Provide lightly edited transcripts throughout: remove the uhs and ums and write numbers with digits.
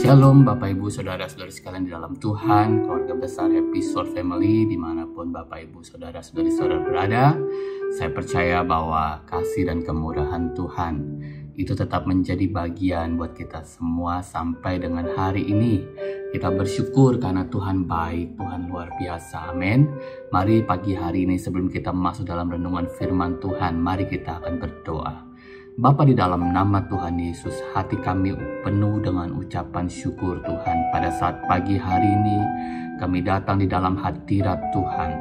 Shalom Bapak Ibu Saudara-saudari sekalian di dalam Tuhan, keluarga besar Happy Soul Family dimanapun Bapak Ibu Saudara-saudari berada. Saya percaya bahwa kasih dan kemurahan Tuhan itu tetap menjadi bagian buat kita semua sampai dengan hari ini. Kita bersyukur karena Tuhan baik, Tuhan luar biasa, amin. Mari pagi hari ini sebelum kita masuk dalam renungan firman Tuhan, mari kita akan berdoa. Bapa, di dalam nama Tuhan Yesus, hati kami penuh dengan ucapan syukur Tuhan. Pada saat pagi hari ini, kami datang di dalam hadirat Tuhan.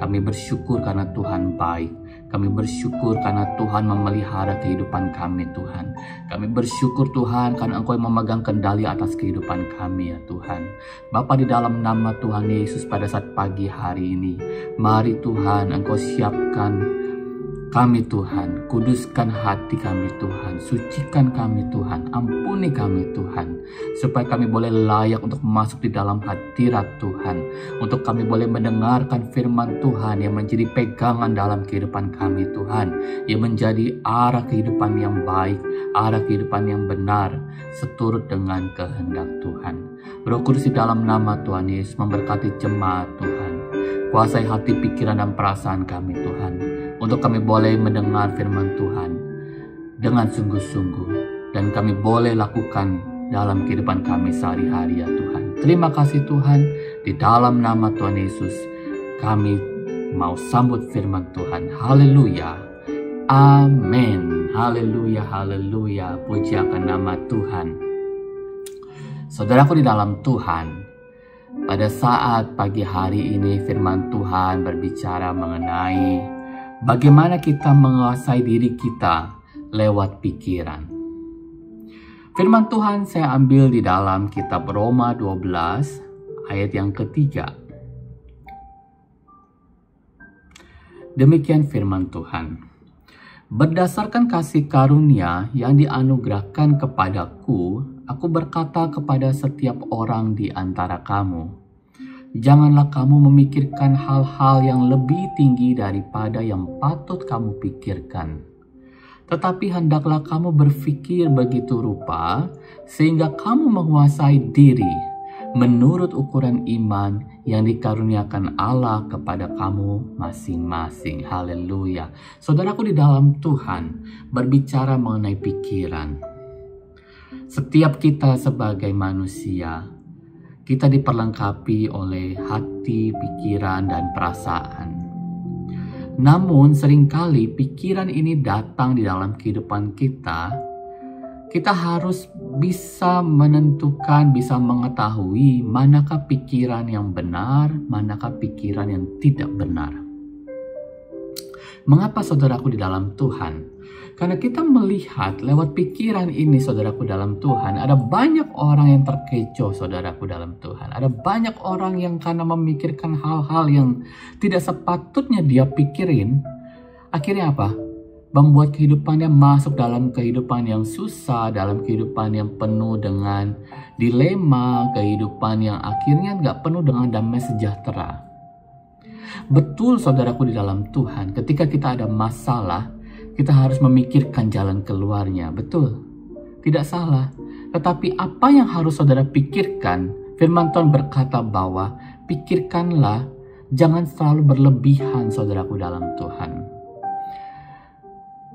Kami bersyukur karena Tuhan baik. Kami bersyukur karena Tuhan memelihara kehidupan kami Tuhan. Kami bersyukur Tuhan karena Engkau yang memegang kendali atas kehidupan kami ya Tuhan. Bapa, di dalam nama Tuhan Yesus pada saat pagi hari ini, mari Tuhan Engkau siapkan kami Tuhan, kuduskan hati kami Tuhan, sucikan kami Tuhan, ampuni kami Tuhan, supaya kami boleh layak untuk masuk di dalam hadirat Tuhan, untuk kami boleh mendengarkan firman Tuhan yang menjadi pegangan dalam kehidupan kami Tuhan, yang menjadi arah kehidupan yang baik, arah kehidupan yang benar, seturut dengan kehendak Tuhan. Roh Kudus di dalam nama Tuhan Yesus memberkati jemaat Tuhan, kuasai hati, pikiran, dan perasaan kami Tuhan, untuk kami boleh mendengar firman Tuhan dengan sungguh-sungguh, dan kami boleh lakukan dalam kehidupan kami sehari-hari ya Tuhan. Terima kasih Tuhan, di dalam nama Tuhan Yesus kami mau sambut firman Tuhan. Haleluya, amin. Haleluya, haleluya, puji akan nama Tuhan. Saudaraku di dalam Tuhan, pada saat pagi hari ini firman Tuhan berbicara mengenai bagaimana kita menguasai diri kita lewat pikiran. Firman Tuhan saya ambil di dalam kitab Roma 12 ayat yang ketiga. Demikian firman Tuhan. Berdasarkan kasih karunia yang dianugerahkan kepadaku, aku berkata kepada setiap orang di antara kamu, janganlah kamu memikirkan hal-hal yang lebih tinggi daripada yang patut kamu pikirkan. Tetapi hendaklah kamu berpikir begitu rupa, sehingga kamu menguasai diri menurut ukuran iman yang dikaruniakan Allah kepada kamu masing-masing. Haleluya. Saudaraku di dalam Tuhan, berbicara mengenai pikiran. Setiap kita sebagai manusia, kita diperlengkapi oleh hati, pikiran, dan perasaan. Namun seringkali pikiran ini datang di dalam kehidupan kita. Kita harus bisa menentukan, bisa mengetahui manakah pikiran yang benar, manakah pikiran yang tidak benar. Mengapa saudaraku di dalam Tuhan? Karena kita melihat lewat pikiran ini saudaraku dalam Tuhan, ada banyak orang yang terkecoh saudaraku dalam Tuhan. Ada banyak orang yang karena memikirkan hal-hal yang tidak sepatutnya dia pikirin, akhirnya apa? Membuat kehidupannya masuk dalam kehidupan yang susah, dalam kehidupan yang penuh dengan dilema, kehidupan yang akhirnya nggak penuh dengan damai sejahtera. Betul saudaraku di dalam Tuhan, ketika kita ada masalah, kita harus memikirkan jalan keluarnya, betul? Tidak salah. Tetapi apa yang harus saudara pikirkan? Firman Tuhan berkata bahwa pikirkanlah, jangan selalu berlebihan saudaraku dalam Tuhan.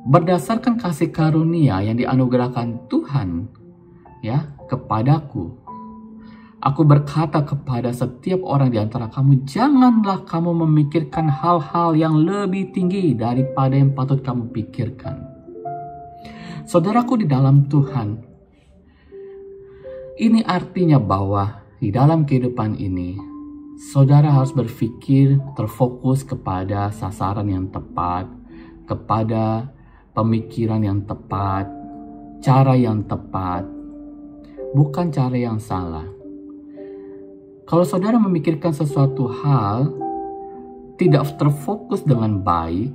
Berdasarkan kasih karunia yang dianugerahkan Tuhan ya kepadaku, aku berkata kepada setiap orang di antara kamu, janganlah kamu memikirkan hal-hal yang lebih tinggi daripada yang patut kamu pikirkan. Saudaraku di dalam Tuhan, ini artinya bahwa di dalam kehidupan ini, saudara harus berpikir terfokus kepada sasaran yang tepat, kepada pemikiran yang tepat, cara yang tepat, bukan cara yang salah. Kalau saudara memikirkan sesuatu hal tidak terfokus dengan baik,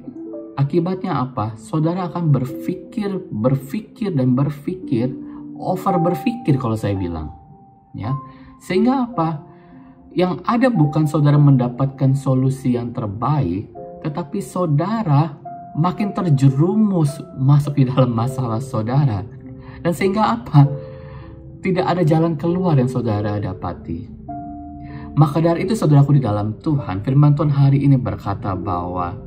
akibatnya apa? Saudara akan berpikir, over berpikir kalau saya bilang. Ya. Sehingga apa? Yang ada bukan saudara mendapatkan solusi yang terbaik, tetapi saudara makin terjerumus masuk di dalam masalah saudara. Dan sehingga apa? tidak ada jalan keluar yang saudara dapati. Maka dari itu saudaraku di dalam Tuhan, firman Tuhan hari ini berkata bahwa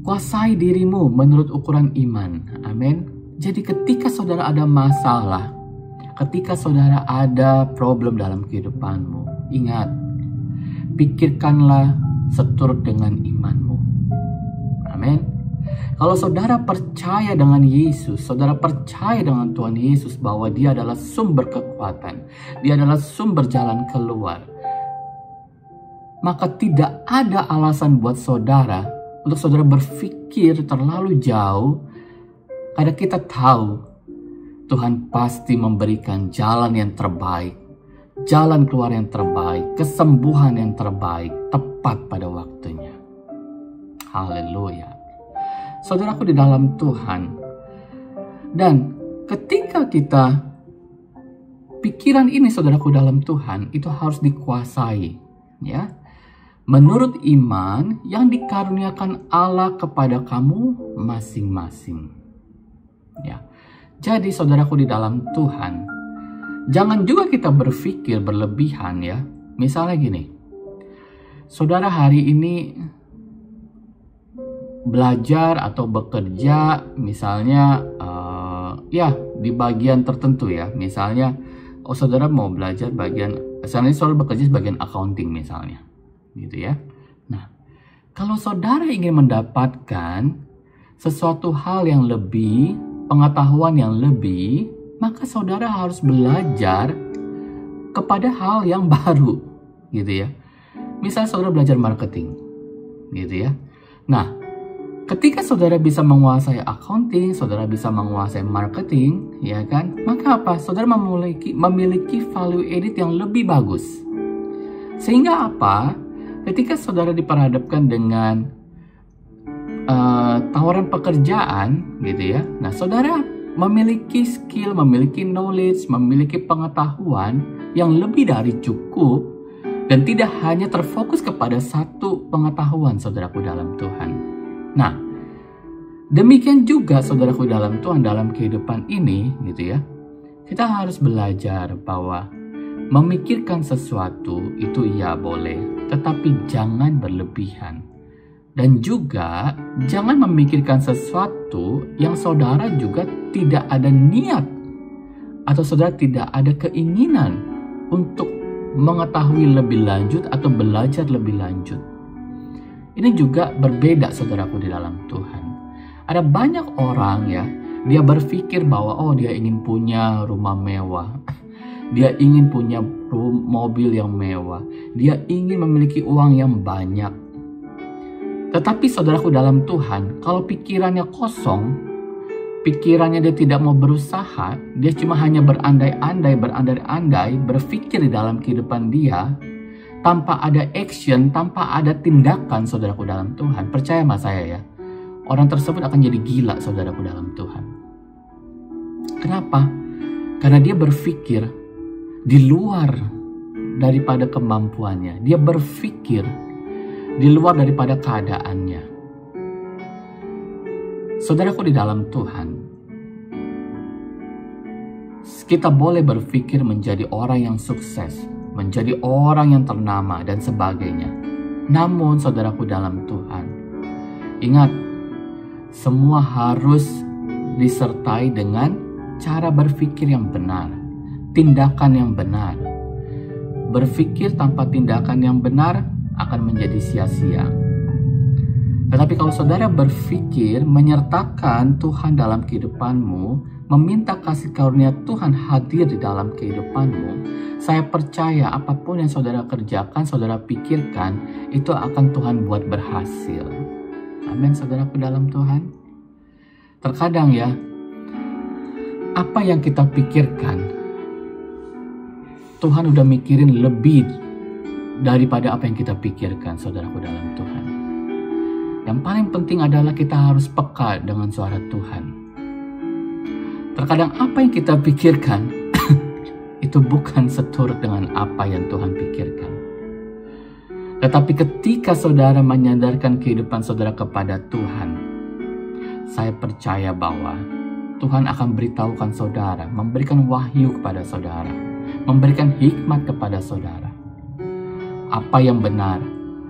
kuasai dirimu menurut ukuran iman. Amin. Jadi ketika saudara ada masalah, ketika saudara ada problem dalam kehidupanmu, ingat, pikirkanlah seturut dengan imanmu. Amin. Kalau saudara percaya dengan Yesus, saudara percaya dengan Tuhan Yesus bahwa Dia adalah sumber kekuatan, Dia adalah sumber jalan keluar, maka tidak ada alasan buat saudara untuk saudara berpikir terlalu jauh, karena kita tahu Tuhan pasti memberikan jalan yang terbaik, jalan keluar yang terbaik, kesembuhan yang terbaik, tepat pada waktunya. Haleluya. Saudaraku di dalam Tuhan. Dan ketika kita pikiran ini saudaraku dalam Tuhan itu harus dikuasai, ya. Menurut iman yang dikaruniakan Allah kepada kamu masing-masing. Ya. Jadi saudaraku di dalam Tuhan, jangan juga kita berpikir berlebihan, ya. Misalnya gini. Saudara hari ini belajar atau bekerja misalnya ya di bagian tertentu, ya. Misalnya saudara mau belajar bagian, misalnya saudara bekerja sebagian accounting misalnya, gitu ya. Nah, kalau saudara ingin mendapatkan sesuatu hal yang lebih, pengetahuan yang lebih, maka saudara harus belajar kepada hal yang baru, gitu ya. Misalnya saudara belajar marketing, gitu ya. Nah, ketika saudara bisa menguasai accounting, saudara bisa menguasai marketing, ya kan? Maka apa? Saudara memiliki value added yang lebih bagus. Sehingga apa? Ketika saudara diperhadapkan dengan tawaran pekerjaan, gitu ya. Nah, saudara memiliki skill, memiliki knowledge, memiliki pengetahuan yang lebih dari cukup dan tidak hanya terfokus kepada satu pengetahuan saudaraku dalam Tuhan. Nah, demikian juga saudaraku dalam Tuhan dalam kehidupan ini, gitu ya. Kita harus belajar bahwa memikirkan sesuatu itu ya boleh, tetapi jangan berlebihan. Dan juga jangan memikirkan sesuatu yang saudara juga tidak ada niat atau saudara tidak ada keinginan untuk mengetahui lebih lanjut atau belajar lebih lanjut. Ini juga berbeda saudaraku di dalam Tuhan. Ada banyak orang, ya, dia berpikir bahwa dia ingin punya rumah mewah. Dia ingin punya mobil yang mewah. Dia ingin memiliki uang yang banyak. Tetapi saudaraku dalam Tuhan, kalau pikirannya kosong, pikirannya dia tidak mau berusaha, dia cuma hanya berandai-andai, berpikir di dalam kehidupan dia, tanpa ada action, tanpa ada tindakan saudaraku dalam Tuhan, percaya sama saya, ya, orang tersebut akan jadi gila saudaraku dalam Tuhan. Kenapa? Karena dia berpikir di luar daripada kemampuannya. Dia berpikir di luar daripada keadaannya. Saudaraku di dalam Tuhan, kita boleh berpikir menjadi orang yang sukses, menjadi orang yang ternama dan sebagainya. Namun saudaraku dalam Tuhan, ingat, semua harus disertai dengan cara berpikir yang benar, tindakan yang benar. Berpikir tanpa tindakan yang benar akan menjadi sia-sia. Tetapi kalau saudara berpikir menyertakan Tuhan dalam kehidupanmu, meminta kasih karunia Tuhan hadir di dalam kehidupanmu, saya percaya apapun yang saudara kerjakan, saudara pikirkan, itu akan Tuhan buat berhasil. Amin saudaraku dalam Tuhan. Terkadang, ya, apa yang kita pikirkan, Tuhan udah mikirin lebih daripada apa yang kita pikirkan saudaraku dalam Tuhan. Yang paling penting adalah kita harus peka dengan suara Tuhan. Terkadang apa yang kita pikirkan itu bukan seturut dengan apa yang Tuhan pikirkan. Tetapi ketika saudara menyandarkan kehidupan saudara kepada Tuhan, saya percaya bahwa Tuhan akan beritahukan saudara, memberikan wahyu kepada saudara, memberikan hikmat kepada saudara. Apa yang benar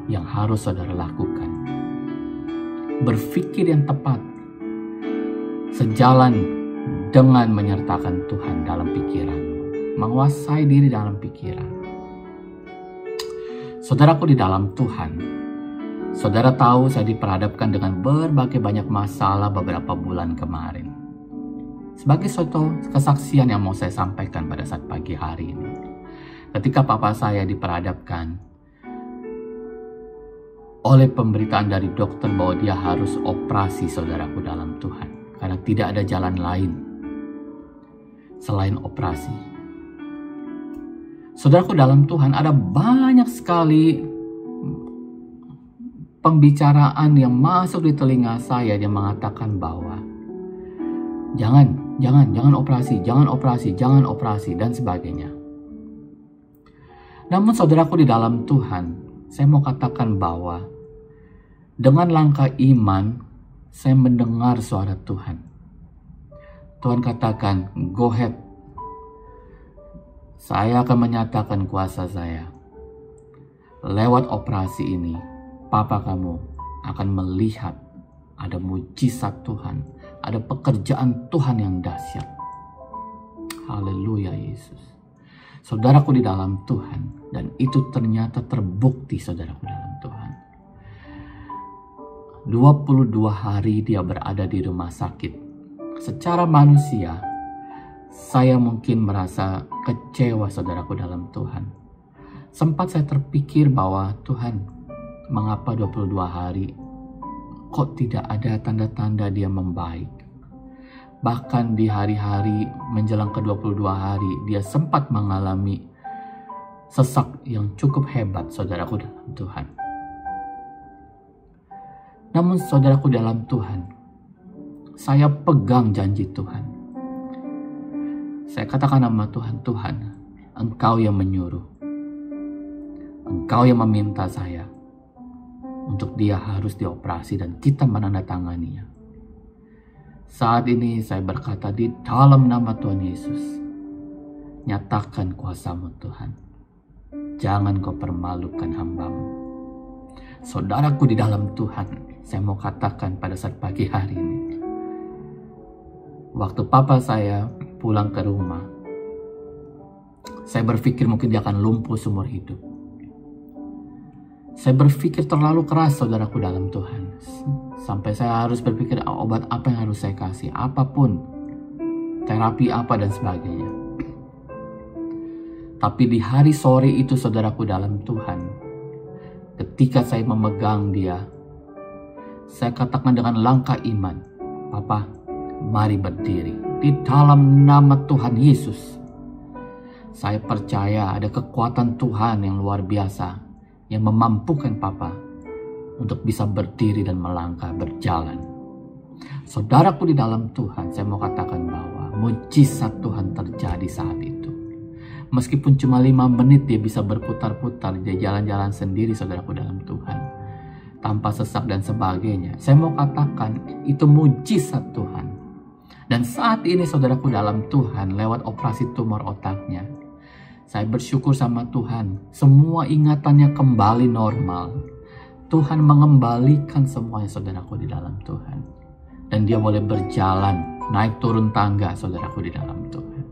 yang harus saudara lakukan. Berpikir yang tepat, sejalan dengan menyertakan Tuhan dalam pikiran, menguasai diri dalam pikiran. Saudaraku di dalam Tuhan, saudara tahu saya diperhadapkan dengan berbagai banyak masalah beberapa bulan kemarin. Sebagai suatu kesaksian yang mau saya sampaikan pada saat pagi hari ini. Ketika papa saya diperhadapkan oleh pemberitaan dari dokter bahwa dia harus operasi, saudaraku dalam Tuhan. Karena tidak ada jalan lain selain operasi. Saudaraku dalam Tuhan, ada banyak sekali pembicaraan yang masuk di telinga saya yang mengatakan bahwa jangan operasi, dan sebagainya. Namun saudaraku di dalam Tuhan, saya mau katakan bahwa dengan langkah iman, saya mendengar suara Tuhan. Tuhan katakan, go ahead. Saya akan menyatakan kuasa saya. Lewat operasi ini, papa kamu akan melihat ada mujizat Tuhan, ada pekerjaan Tuhan yang dahsyat. Haleluya Yesus. Saudaraku di dalam Tuhan, dan itu ternyata terbukti saudaraku dalam Tuhan. 22 hari dia berada di rumah sakit. Secara manusia, saya mungkin merasa kecewa saudaraku dalam Tuhan. Sempat saya terpikir bahwa Tuhan, mengapa 22 hari kok tidak ada tanda-tanda dia membaik. Bahkan di hari-hari menjelang ke 22 hari, dia sempat mengalami sesak yang cukup hebat saudaraku dalam Tuhan. Namun saudaraku dalam Tuhan, saya pegang janji Tuhan. Saya katakan nama Tuhan, Tuhan, Engkau yang menyuruh. Engkau yang meminta saya untuk dia harus dioperasi dan kita menandatanganinya. Saat ini saya berkata di dalam nama Tuhan Yesus, nyatakan kuasa-Mu Tuhan. Jangan kau permalukan hamba-Mu. Saudaraku di dalam Tuhan, saya mau katakan pada saat pagi hari ini, waktu papa saya pulang ke rumah, saya berpikir mungkin dia akan lumpuh seumur hidup. Saya berpikir terlalu keras saudaraku dalam Tuhan. Sampai saya harus berpikir obat apa yang harus saya kasih. Apapun. Terapi apa dan sebagainya. Tapi di hari sore itu saudaraku dalam Tuhan, ketika saya memegang dia, saya katakan dengan langkah iman, Papa, mari berdiri. Di dalam nama Tuhan Yesus. Saya percaya ada kekuatan Tuhan yang luar biasa yang memampukan Papa untuk bisa berdiri dan melangkah, berjalan. Saudaraku di dalam Tuhan, saya mau katakan bahwa mujizat Tuhan terjadi saat itu. Meskipun cuma 5 menit dia bisa berputar-putar, dia jalan-jalan sendiri saudaraku dalam Tuhan. Tanpa sesak dan sebagainya. Saya mau katakan itu mujizat Tuhan. Dan saat ini saudaraku dalam Tuhan, lewat operasi tumor otaknya, saya bersyukur sama Tuhan, semua ingatannya kembali normal. Tuhan mengembalikan semuanya saudaraku di dalam Tuhan. Dan dia boleh berjalan, naik turun tangga saudaraku di dalam Tuhan.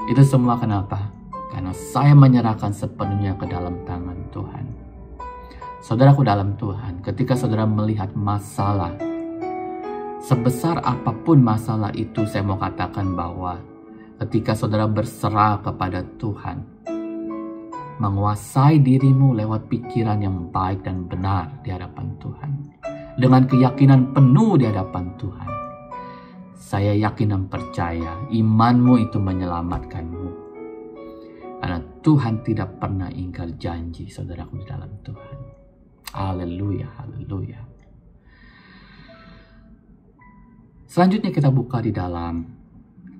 Itu semua kenapa? Karena saya menyerahkan sepenuhnya ke dalam tangan Tuhan. Saudaraku dalam Tuhan, ketika saudara melihat masalah, sebesar apapun masalah itu, saya mau katakan bahwa ketika saudara berserah kepada Tuhan, menguasai dirimu lewat pikiran yang baik dan benar di hadapan Tuhan, dengan keyakinan penuh di hadapan Tuhan, saya yakin dan percaya imanmu itu menyelamatkanmu. Karena Tuhan tidak pernah ingkar janji saudaraku di dalam Tuhan. Haleluya, haleluya. Selanjutnya kita buka di dalam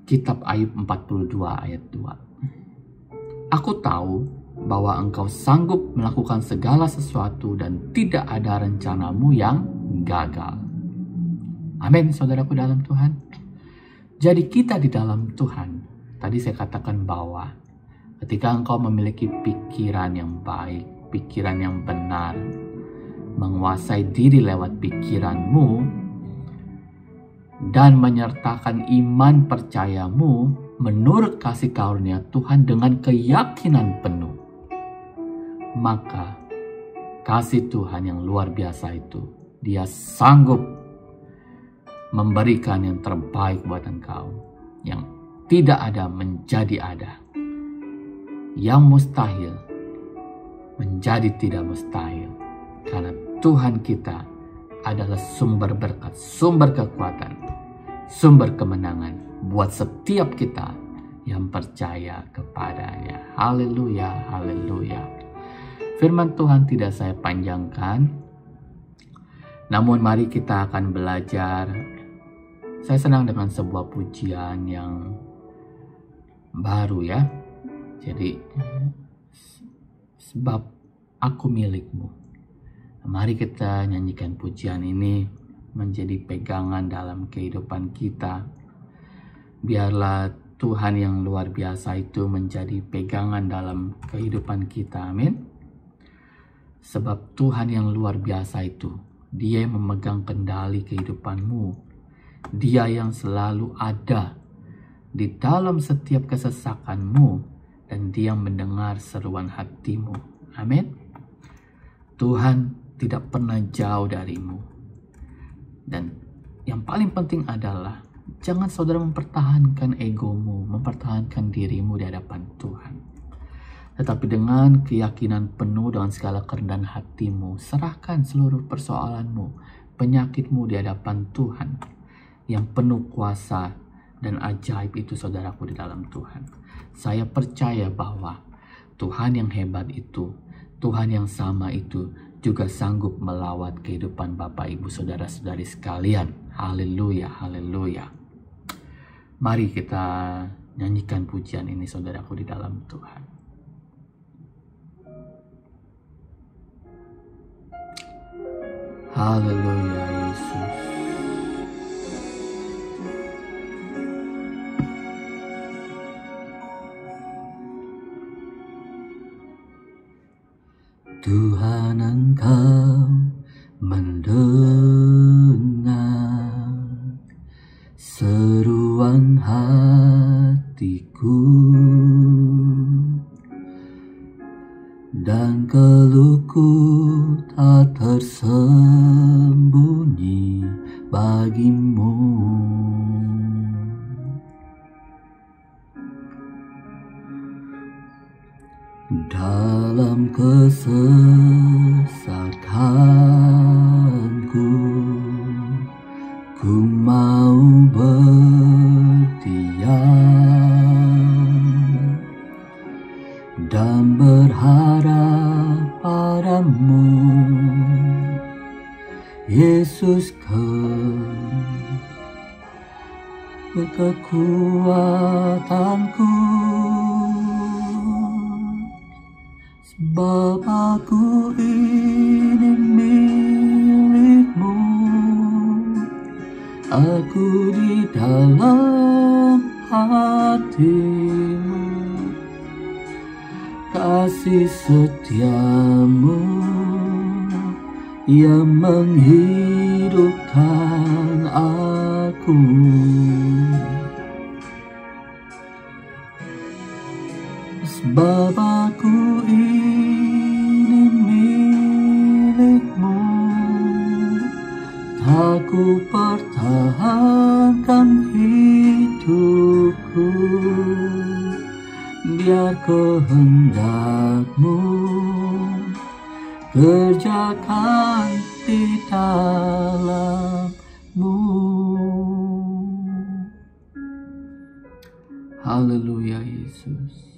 Kitab Ayub 42 ayat 2. Aku tahu bahwa engkau sanggup melakukan segala sesuatu dan tidak ada rencanamu yang gagal. Amin, saudaraku dalam Tuhan. Jadi kita di dalam Tuhan, tadi saya katakan bahwa ketika engkau memiliki pikiran yang baik, pikiran yang benar, menguasai diri lewat pikiranmu, dan menyertakan iman percayamu menurut kasih karunia Tuhan dengan keyakinan penuh, maka kasih Tuhan yang luar biasa itu, Dia sanggup memberikan yang terbaik buat engkau. Yang tidak ada menjadi ada, yang mustahil menjadi tidak mustahil, karena Tuhan kita adalah sumber berkat, sumber kekuatan, sumber kemenangan buat setiap kita yang percaya kepadanya. Haleluya, haleluya. Firman Tuhan tidak saya panjangkan, namun mari kita akan belajar. Saya senang dengan sebuah pujian yang baru ya. Jadi, sebab aku milikmu. Mari kita nyanyikan pujian ini menjadi pegangan dalam kehidupan kita. Biarlah Tuhan yang luar biasa itu menjadi pegangan dalam kehidupan kita. Amin. Sebab Tuhan yang luar biasa itu, Dia yang memegang kendali kehidupanmu. Dia yang selalu ada di dalam setiap kesesakanmu, dan Dia mendengar seruan hatimu. Amin. Tuhan tidak pernah jauh darimu. Dan yang paling penting adalah jangan saudara mempertahankan egomu, mempertahankan dirimu di hadapan Tuhan. Tetapi dengan keyakinan penuh, dengan segala kerendahan hatimu, serahkan seluruh persoalanmu, penyakitmu di hadapan Tuhan yang penuh kuasa dan ajaib itu, saudaraku, di dalam Tuhan. Saya percaya bahwa Tuhan yang hebat itu, Tuhan yang sama itu, juga sanggup melawat kehidupan Bapak, Ibu, Saudara-saudari sekalian. Haleluya, haleluya. Mari kita nyanyikan pujian ini, saudaraku, di dalam Tuhan. Haleluya, Yesus. Tuhan, Engkau mendengar seruan hatiku, dan keluhku tak tersembunyi bagimu. Dalam kesesakanku, ku mau berdiam dan berharap padamu, Yesus, kekuatanku. Sebab aku ini milikmu, aku di dalam hatimu, kasih setiamu yang menghidupkan aku. Sebab aku ini milikmu, tak ku pertahankan hidupku, biar kehendakmu kerjakan di dalammu. Haleluya, Yesus.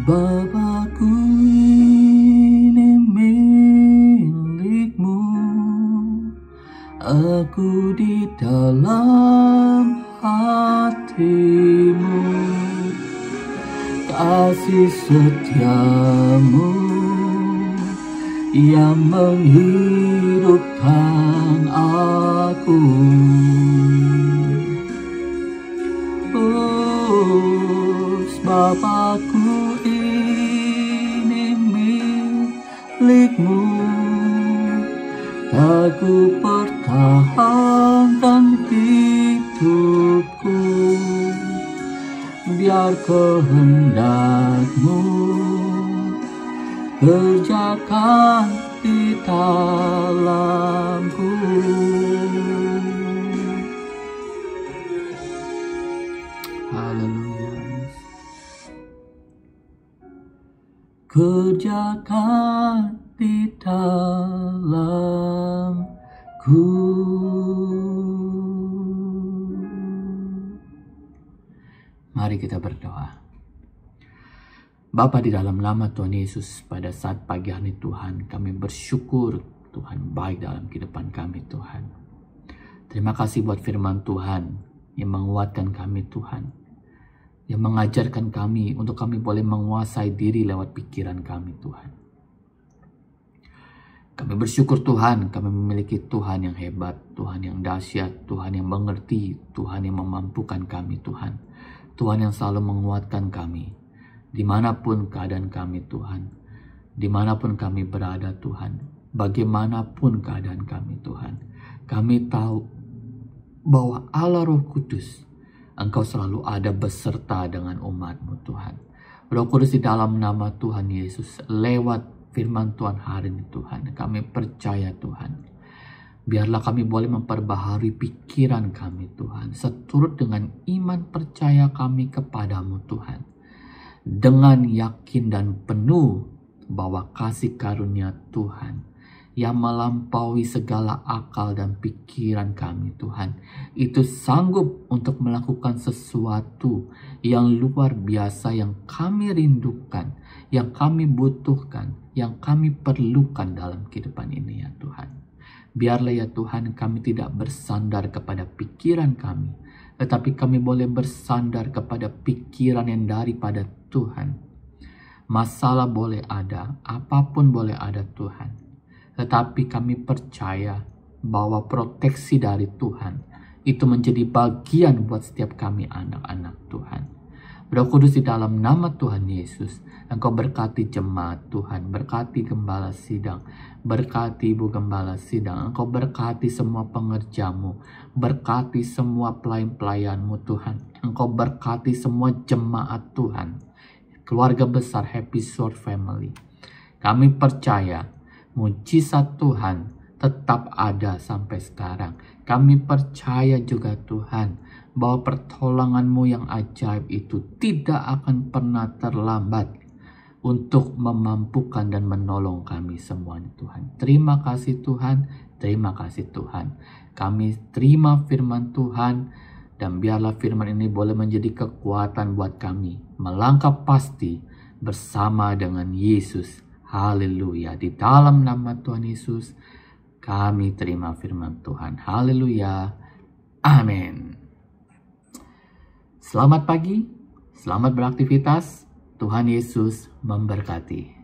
Sebab aku ini milikmu, Aku di dalam hatimu, kasih setiamu yang menghidupkan aku. Sebab aku ini milikmu, aku pertahankan hidupku, biar kehendakmu kerjakan di dalamku. Haleluya. Kerjakan di dalamku. Mari kita berdoa. Bapa, di dalam nama Tuhan Yesus, pada saat pagi hari Tuhan, kami bersyukur Tuhan baik dalam kehidupan kami Tuhan. Terima kasih buat firman Tuhan yang menguatkan kami Tuhan, yang mengajarkan kami untuk kami boleh menguasai diri lewat pikiran kami Tuhan. Kami bersyukur Tuhan, kami memiliki Tuhan yang hebat, Tuhan yang dahsyat, Tuhan yang mengerti, Tuhan yang memampukan kami Tuhan. Tuhan yang selalu menguatkan kami, dimanapun keadaan kami Tuhan, dimanapun kami berada Tuhan, bagaimanapun keadaan kami Tuhan. Kami tahu bahwa Allah Roh Kudus, Engkau selalu ada beserta dengan umat-Mu Tuhan. Roh Kudus, di dalam nama Tuhan Yesus, lewat firman Tuhan hari ini Tuhan, kami percaya Tuhan, biarlah kami boleh memperbaharui pikiran kami Tuhan, seturut dengan iman percaya kami kepadamu Tuhan, dengan yakin dan penuh bahwa kasih karunia Tuhan yang melampaui segala akal dan pikiran kami Tuhan, itu sanggup untuk melakukan sesuatu yang luar biasa yang kami rindukan, yang kami butuhkan, yang kami perlukan dalam kehidupan ini ya Tuhan. Biarlah ya Tuhan, kami tidak bersandar kepada pikiran kami, tetapi kami boleh bersandar kepada pikiran yang daripada Tuhan. Masalah boleh ada, apapun boleh ada Tuhan, tetapi kami percaya bahwa proteksi dari Tuhan itu menjadi bagian buat setiap kami anak-anak Tuhan. Roh Kudus, di dalam nama Tuhan Yesus, Engkau berkati jemaat Tuhan, berkati gembala sidang, berkati ibu gembala sidang, Engkau berkati semua pengerjamu, berkati semua pelayan-pelayanmu Tuhan, Engkau berkati semua jemaat Tuhan, keluarga besar Happy Sword Family. Kami percaya mujizat Tuhan tetap ada sampai sekarang. Kami percaya juga Tuhan, bahwa pertolongan-Mu yang ajaib itu tidak akan pernah terlambat untuk memampukan dan menolong kami semuanya Tuhan. Terima kasih Tuhan, terima kasih Tuhan. Kami terima firman Tuhan, dan biarlah firman ini boleh menjadi kekuatan buat kami melangkah pasti bersama dengan Yesus. Haleluya. Di dalam nama Tuhan Yesus, kami terima firman Tuhan. Haleluya. Amin. Selamat pagi, selamat beraktivitas. Tuhan Yesus memberkati.